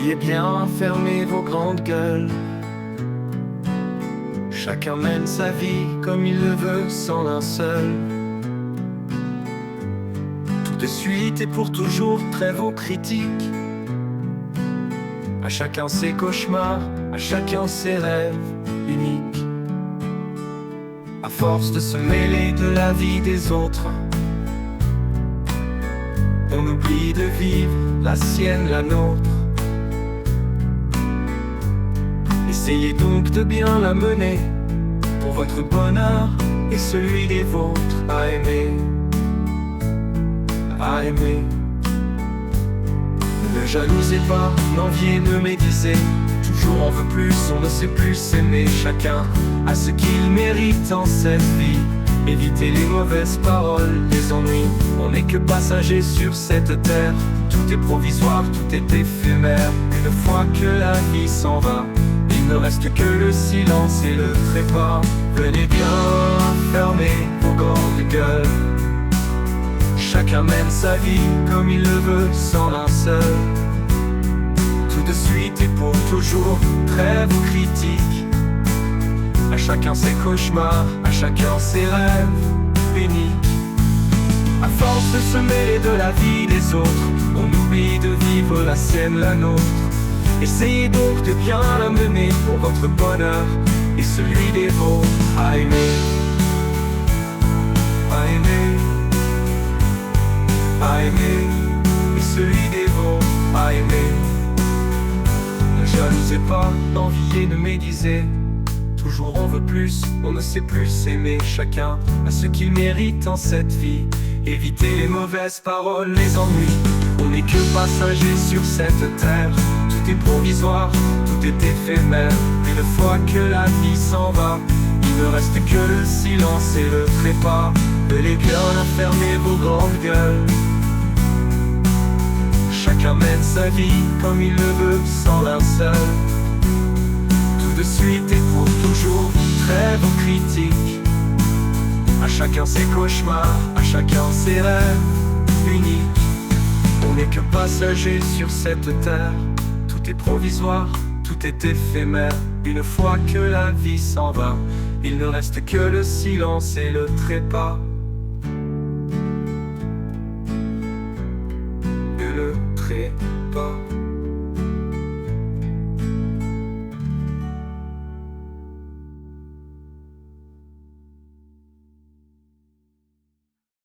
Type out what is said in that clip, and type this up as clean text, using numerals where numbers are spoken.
Veuillez bien fermer vos grandes gueules. Chacun mène sa vie comme il le veut, sans linceul. Tout de suite et pour toujours, trêve aux critiques. À chacun ses cauchemars, à chacun ses rêves uniques. À force de se mêler de la vie des autres, on oublie de vivre la sienne, la nôtre. Essayez donc de bien la mener, pour votre bonheur et celui des vôtres. À aimer, à aimer. Ne jalousez pas, n'enviez, ne médisez. Toujours on veut plus, on ne sait plus s'aimer. Chacun a ce qu'il mérite en cette vie. Évitez les mauvaises paroles, les ennuis. On n'est que passagers sur cette terre. Tout est provisoire, tout est éphémère. Une fois que la vie s'en va, il ne reste que le silence et le trépas. Venez bien fermer vos grandes gueules. Chacun mène sa vie comme il le veut, sans linceul. Tout de suite et pour toujours, trêve aux critiques. À chacun ses cauchemars, à chacun ses rêves uniques. À force de se mêler de la vie des autres, on oublie de vivre la sienne, la nôtre. Essayez donc de bien la mener pour votre bonheur et celui des vôtres. À aimer, à aimer, à aimer, et celui des vôtres. À aimer. Ne jalousez pas, n'enviez, ne médisez. Toujours on veut plus, on ne sait plus s'aimer. Chacun a ce qu'il mérite en cette vie. Évitez les mauvaises paroles, les ennuis. On n'est que passagers sur cette terre. Tout est provisoire, tout est éphémère. Une fois que la vie s'en va, il ne reste que le silence et le trépas. Venez bien fermer vos grandes gueules. Chacun mène sa vie comme il le veut, sans linceul. Tout de suite et pour toujours, trêve aux critiques. À chacun ses cauchemars, à chacun ses rêves uniques. On n'est que passagers sur cette terre. Tout est provisoire, tout est éphémère. Une fois que la vie s'en va, il ne reste que le silence et le trépas.